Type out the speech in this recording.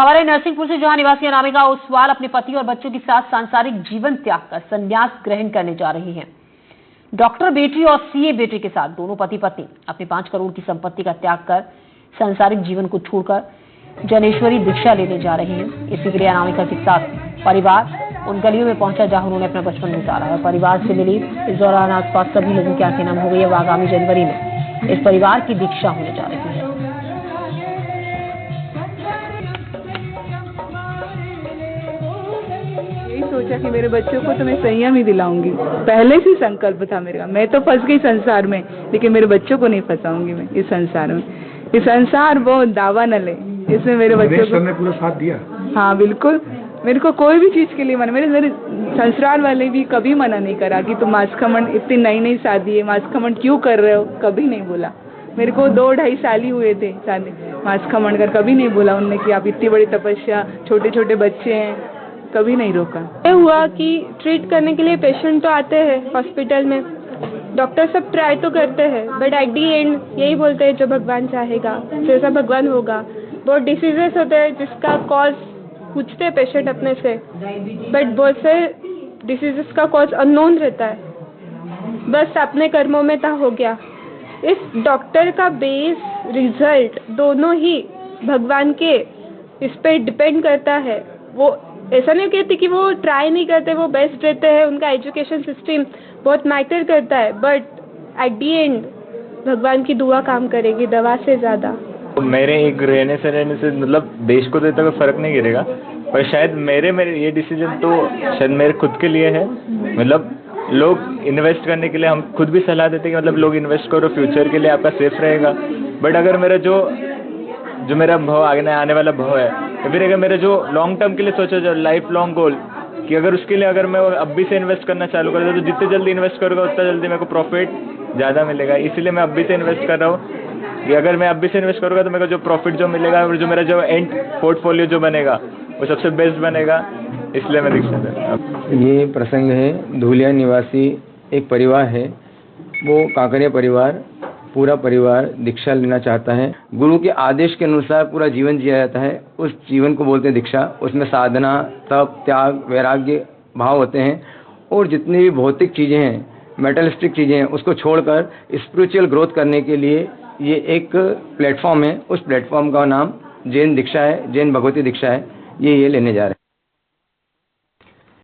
खबर है नरसिंहपुर से, जहां निवासी अनामिका ओसवाल अपने पति और बच्चों के साथ सांसारिक जीवन त्याग कर संन्यास ग्रहण करने जा रही हैं। डॉक्टर बेटी और सीए बेटे के साथ दोनों पति पत्नी अपने 5 करोड़ की संपत्ति का त्याग कर सांसारिक जीवन को छोड़कर जनेश्वरी दीक्षा लेने जा रहे हैं। इसी के लिए अनामिका के साथ परिवार उन गलियों में पहुंचा जहां उन्होंने अपना बचपन गुजारा है। परिवार से मिली इस दौरान आसपास सभी लोगों की आंखें नम हो गई है। आगामी जनवरी में इस परिवार की दीक्षा होने जा रही है। सोचा कि मेरे बच्चों को तो मैं संयम ही दिलाऊंगी, पहले से संकल्प था मेरा। मैं तो फंस गई संसार में, लेकिन मेरे बच्चों को नहीं फंसाऊंगी मैं इस संसार में। ये संसार वो दावा न ले, इसमें मेरे बच्चों को ने पूरा साथ दिया। हाँ बिल्कुल, मेरे को कोई भी चीज के लिए मना, मेरे ससुराल वाले भी कभी मना नहीं करा कि तुम मांस-खमण, इतनी नई शादी है, मांस-खमण क्यों कर रहे हो, कभी नहीं बोला। मेरे को 2-2.5 साल ही हुए थे शादी, मांस-खमण कर कभी नहीं बोला उनने कि आप इतनी बड़ी तपस्या, छोटे छोटे बच्चे हैं, कभी नहीं रोका। ये हुआ कि ट्रीट करने के लिए पेशेंट तो आते हैं हॉस्पिटल में, डॉक्टर सब ट्राई तो करते हैं, बट एट दी एंड यही बोलते हैं जो भगवान चाहेगा जैसा भगवान होगा। बहुत डिसीजेस होते हैं जिसका कॉज पूछते हैं पेशेंट अपने से, बट बहुत से डिसीजेस का कॉज अननोन रहता है। बस अपने कर्मों में था हो गया। इस डॉक्टर का बेस रिजल्ट दोनों ही भगवान के इस पे डिपेंड करता है। वो ऐसा नहीं कहती कि वो ट्राई नहीं करते, वो बेस्ट रहते हैं, उनका एजुकेशन सिस्टम बहुत मैटर करता है, बट एट दी एंड भगवान की दुआ काम करेगी दवा से ज़्यादा। मेरे एक रहने से मतलब देश को तो इतना कोई फर्क नहीं गिरेगा, पर शायद मेरे ये डिसीजन तो शायद मेरे खुद के लिए है। मतलब लोग इन्वेस्ट करने के लिए हम खुद भी सलाह देते हैं कि मतलब लोग इन्वेस्ट करो, फ्यूचर के लिए आपका सेफ रहेगा। बट अगर मेरा जो मेरा भव आने वाला भव है, या फिर अगर मेरा जो लॉन्ग टर्म के लिए सोचा, जो लाइफ लॉन्ग गोल, कि अगर उसके लिए अगर मैं अब भी से इन्वेस्ट करना चालू कर दूँ तो जितने जल्दी इन्वेस्ट करूँगा उतना जल्दी मेरे को प्रॉफिट ज़्यादा मिलेगा। इसीलिए मैं अब भी से इन्वेस्ट कर रहा हूँ कि अगर मैं अब भी से इन्वेस्ट करूँगा तो मेरे को जो प्रॉफिट जो मिलेगा और जो मेरा जो एंड पोर्टफोलियो जो बनेगा वो सबसे बेस्ट बनेगा, इसलिए मैं दीक्षा दे रहा हूँ। ये प्रसंग है, धूलिया निवासी एक परिवार है, वो कांकरिया परिवार, पूरा परिवार दीक्षा लेना चाहता है। गुरु के आदेश के अनुसार पूरा जीवन जिया जाता है, उस जीवन को बोलते हैं दीक्षा। उसमें साधना, तप, त्याग, वैराग्य भाव होते हैं, और जितनी भी भौतिक चीज़ें हैं, मेटलिस्टिक चीज़ें हैं, उसको छोड़कर स्पिरिचुअल ग्रोथ करने के लिए ये एक प्लेटफॉर्म है। उस प्लेटफॉर्म का नाम जैन दीक्षा है, जैन भगवती दीक्षा है। ये लेने जा रहे हैं।